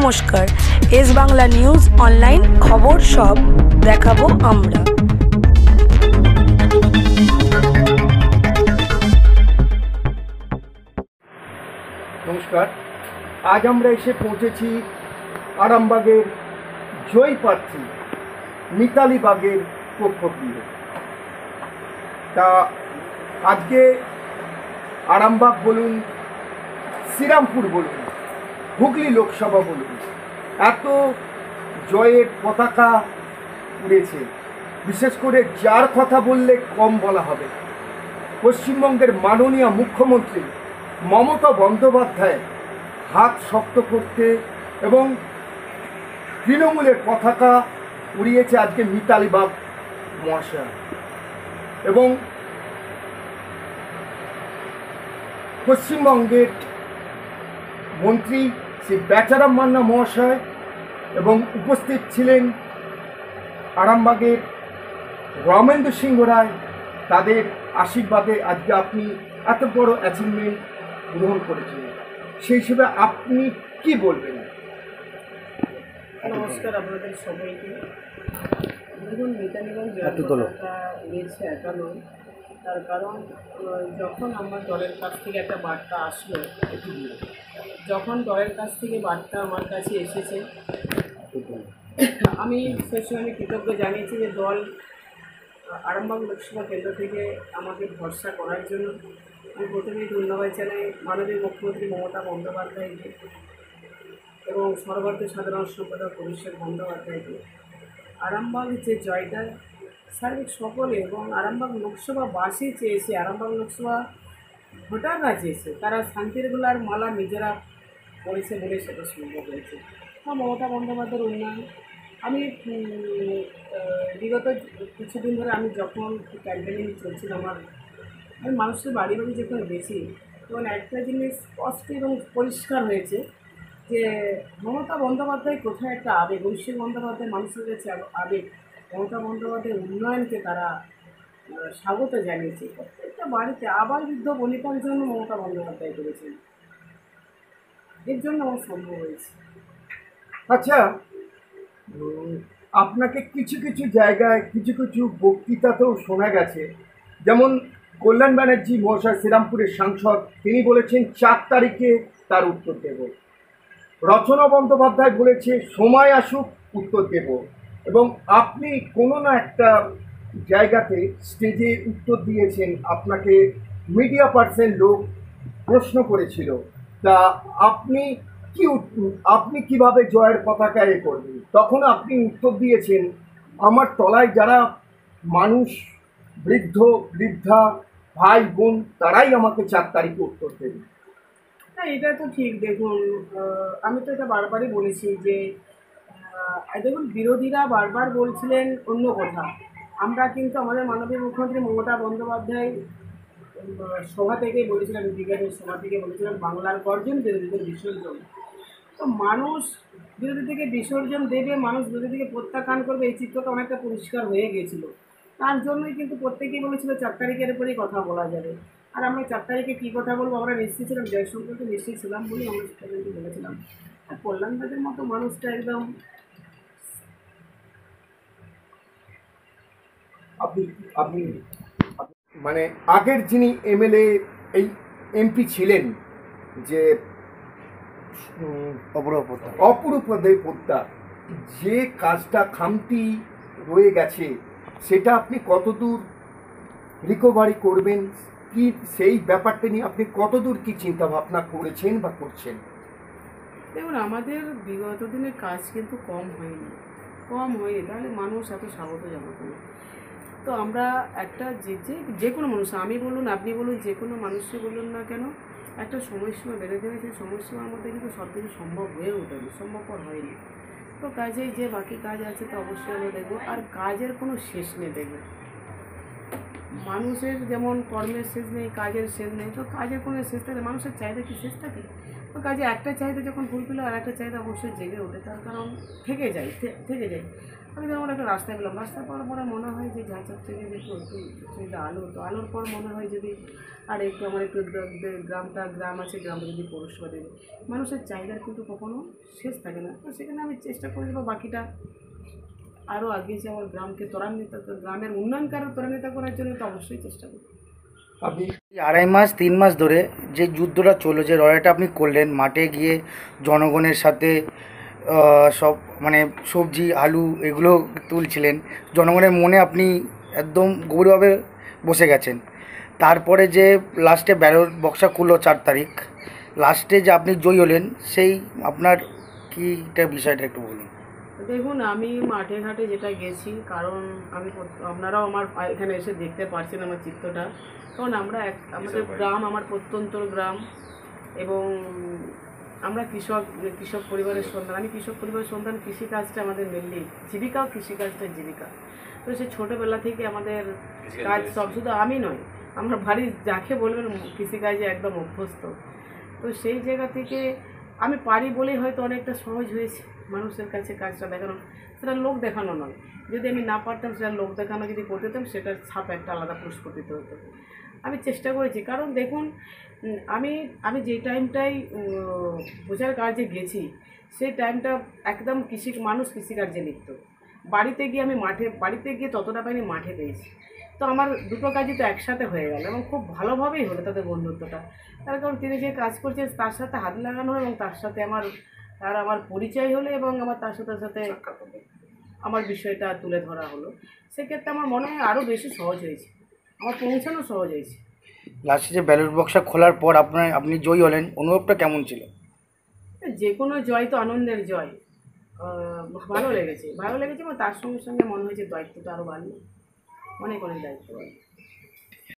নমস্কার, S Bangla news online খবর সব দেখাবো আমরা। নমস্কার, আজ আমরা এসে পৌঁছেছি আরামবাগের জয়ী প্রার্থী মিতালি বাগের পক্ষ দিয়ে। তা আজকে আরামবাগ বলুন, শ্রীরামপুর বলুন, হুগলি লোকসভা বলুন, এত জয়ের পতাকা উড়েছে। বিশেষ করে যার কথা বললে কম বলা হবে, পশ্চিমবঙ্গের মাননীয় মুখ্যমন্ত্রী মমতা বন্দ্যোপাধ্যায় হাত শক্ত করতে এবং তৃণমূলের পতাকা উড়িয়েছে আজকে মিতালি বাগ মহাশয়। এবং পশ্চিমবঙ্গের মন্ত্রী শ্রী বেচারাম মান্না মহাশয় এবং উপস্থিত ছিলেন আরামবাগের রমেন্দ্র সিংহ রায়। তাদের আশীর্বাদে আজকে আপনি এত বড় অ্যাচিভমেন্ট গ্রহণ করেছিলেন, সেই হিসেবে আপনি কি বলবেন? নমস্কার আপনাদের সবাইকে। দেখুন, মিতালি বাগ রয়েছে একা নয়, তার কারণ যখন আমার দলের কাছ থেকে একটা বার্তা আসলো, যখন দলের কাছ থেকে বার্তা আমার কাছে এসেছে, আমি সেই সময় কৃতজ্ঞ জানিয়েছি যে দল আরামবাগ লোকসভা কেন্দ্র থেকে আমাকে ভরসা করার জন্য আমি প্রথমেই ধন্যবাদ জানাই মাননীয় মুখ্যমন্ত্রী মমতা বন্দ্যোপাধ্যায়কে এবং সর্বভারতীয় সাধারণ সম্পাদক অভিষেক বন্দ্যোপাধ্যায়কে। আরামবাগ যে জয়টা সার্বিক সকলে এবং আরামবাগ লোকসভাবাসী চেয়েছে, আরামবাগ লোকসভা ভোটাররা চেয়েছে, তারা শান্তির গোলার মালা নিজেরা করেছে বলে সেটা সম্ভব হয়েছে। মমতা বন্দ্যোপাধ্যায়ের উন্নয়ন। আমি বিগত কিছুদিন ধরে আমি যখন ক্যাম্পেনিং চলছিল আমি মানুষের বাড়ি বাড়ি যখন গেছি, তখন একটা জিনিস স্পষ্ট এবং পরিষ্কার হয়েছে যে মমতা বন্দ্যোপাধ্যায় কোথায় একটা আবেগ, অভিষেক বন্দ্যোপাধ্যায় মানুষের কাছে আবেগ, মমতা বন্দ্যোপাধ্যায়ের উন্নয়নকে তারা স্বাগত জানিয়েছে। প্রত্যেকটা বাড়িতে আবার বৃদ্ধ বনিতার জন্য মমতা বন্দ্যোপাধ্যায় করেছেন, এর জন্য আমার সম্ভব হয়েছে। আচ্ছা, আপনাকে কিছু কিছু জায়গায় কিছু কিছু বক্তৃতাতেও শোনা গেছে, যেমন কল্যাণ ব্যানার্জি মহাশয় শ্রীরামপুরের সাংসদ, তিনি বলেছেন 4 তারিখে তার উত্তর দেব। রচনা বন্দ্যোপাধ্যায় বলেছে সময় আসুক উত্তর দেব। এবং আপনি কোনো না একটা জায়গাতে স্টেজে উত্তর দিয়েছেন, আপনাকে মিডিয়া পার্সন লোক প্রশ্ন করেছিল, তা আপনি কিভাবে জয়ের পতাকা করবেন? তখন আপনি উত্তর দিয়েছেন, আমার তলায় যারা মানুষ, বৃদ্ধ বৃদ্ধা, ভাই বোন, তারাই আমাকে 4 তারিখে উত্তর দেবে। হ্যাঁ, এটা তো ঠিক। দেখুন, আমি তো এটা বারবারই বলেছি যে দেখুন, বিরোধীরা বারবার বলছিলেন অন্য কথা। আমরা কিন্তু আমাদের মাননীয় মুখ্যমন্ত্রী মমতা বন্দ্যোপাধ্যায় সভা থেকে বলেছিলাম, ব্রিগেডের সভা থেকে বলেছিলাম বাংলার গর্জন বিরোধীদের বিসর্জন। তো মানুষ বিরোধী থেকে বিসর্জন দেবে, মানুষ বিরোধী থেকে প্রত্যাখ্যান করবে, এই চিত্রটা অনেকটা পরিষ্কার হয়ে গিয়েছিল। তার জন্যই কিন্তু প্রত্যেকেই বলেছিল 4 তারিখের উপরেই কথা বলা যাবে। আর আমরা 4 তারিখে কী কথা বলবো আমরা নিশ্চিত ছিলাম, জয় সম্পর্কে নিশ্চিত ছিলাম বলেই আমরা সেটা কিন্তু বলেছিলাম। আর কল্যাণবাগের মতো মানুষটা একদম আপনি মানে আগের যিনি এমএলএ এই এমপি ছিলেন, যে অপরূপ পোদ্দার, যে কাজটা খামতি রয়ে গেছে সেটা আপনি কতদূর রিকভারি করবেন, কি সেই ব্যাপারটা নিয়ে আপনি কতদূর কি চিন্তা ভাবনা করেছেন বা করছেন? দেখুন, আমাদের বিগত দিনের কাজ কিন্তু কম হয়নি, তাহলে মানুষ এত স্বাগত জানাতো না। তো আমরা একটা যে কোনো মানুষ, আমি বলুন আপনি বলুন, যে কোনো মানুষই বলুন না কেন, একটা সময়সীমা বেঁধে দেবে, সেই সময়সীমার মধ্যে কিন্তু সব কিছু সম্ভব হয়ে ওঠেনি, সম্ভবপর হয়নি। তো কাজেই যে বাকি কাজ আছে তো অবশ্যই আমরা দেখবো। আর কাজের কোনো শেষ নেই। দেখবে মানুষের যেমন কর্মের শেষ নেই, কাজের শেষ নেই, তো কাজের কোনো শেষ থাকে? মানুষের চাহিদা কি শেষ থাকে? তো কাজে একটা চাহিদা যখন ফুলফিল আর একটা চাহিদা অবশ্যই জেগে ওঠে, তার কারণ থেকে যায়। আমি যেমন একটা রাস্তায় পেলাম, রাস্তায় পাওয়ার পরে মনে হয় যে ঝাঁঝার থেকে একটু একটু আলো, তো আলোর পর মনে হয় যদি আর একটু আমার একটু গ্রাম আছে, গ্রামে যদি পৌরসভা দেবে, মানুষের চাহিদার কিন্তু কখনো শেষ থাকে না। তো সেখানে আমি চেষ্টা করে দেবো বাকিটা আরও আগিয়ে আমার গ্রামকে গ্রামের উন্নয়নকারী ত্বরান্বিত করার জন্য তো অবশ্যই চেষ্টা করব। আপনি এই 2.5-3 মাস ধরে যে যুদ্ধটা চললো, যে লড়াইটা আপনি করলেন, মাঠে গিয়ে জনগণের সাথে সব মানে সবজি আলু এগুলো তুলছিলেন, জনগণের মনে আপনি একদম গভীরভাবে বসে গেছেন। তারপরে যে লাস্টে ব্যালট বক্সা খুললো 4 তারিখ, লাস্টে যে আপনি জয়ী হলেন, সেই আপনার কি বিষয়টা একটু বলুন। দেখুন, আমি মাঠে ঘাটে যেটা গেছি, কারণ আপনারাও আমার এখানে এসে দেখতে পারছেন আমার চিত্রটা, কারণ আমাদের গ্রাম আমার প্রত্যন্ত গ্রাম, এবং আমরা কৃষক পরিবারের সন্তান। আমি কৃষক পরিবারের সন্তান। কৃষিকাজটা আমাদের মেনলি জীবিকা, কৃষিকাজটা জীবিকা। তো সে ছোটোবেলা থেকে আমাদের কাজ সব, শুধু আমি নয়, আমার বাড়ির যাকে বলবেন কৃষিকাজে একদম অভ্যস্ত। তো সেই জায়গা থেকে আমি পারি বলেই হয়তো অনেকটা সহজ হয়েছে মানুষের কাছে কাজটা দেখানো। সেটা লোক দেখানো নয়, যদি আমি না পারতাম সেটা লোক দেখানো যদি করতে হতাম, সেটার ছাপ একটা আলাদা প্রস্ফুটিত হতো। আমি চেষ্টা করেছি, কারণ দেখুন আমি যেই টাইমটাই প্রচার কার্যে গেছি, সেই টাইমটা একদম মানুষ কৃষিকার্যে লিপ্ত। বাড়িতে গিয়ে ততটা পাইনি, মাঠে পেয়েছি। তো আমার দুটো কাজই তো একসাথে হয়ে গেল, এবং খুব ভালোভাবেই হলো তাদের বন্ধুত্বটা। তার কারণ তিনি যে কাজ করছেন তার সাথে হাত লাগানো হলো, এবং তার সাথে আমার পরিচয় হলো, এবং আমার তার সাথে আমার বিষয়টা তুলে ধরা হলো। সেক্ষেত্রে আমার মনে হয় আরও বেশি সহজ হয়েছে, আমার পৌঁছানো সহজ হয়েছে। লাস্টে যে ব্যালট বক্সটা খোলার পর আপনি জয়ী হলেন, অনুভবটা কেমন ছিল? যে কোনো জয় তো আনন্দের জয়। ভালো লেগেছে, এবং তার সঙ্গে সঙ্গে মনে হয়েছে দায়িত্বটা আরও বাড়লো, অনেক দায়িত্ব বাড়লো।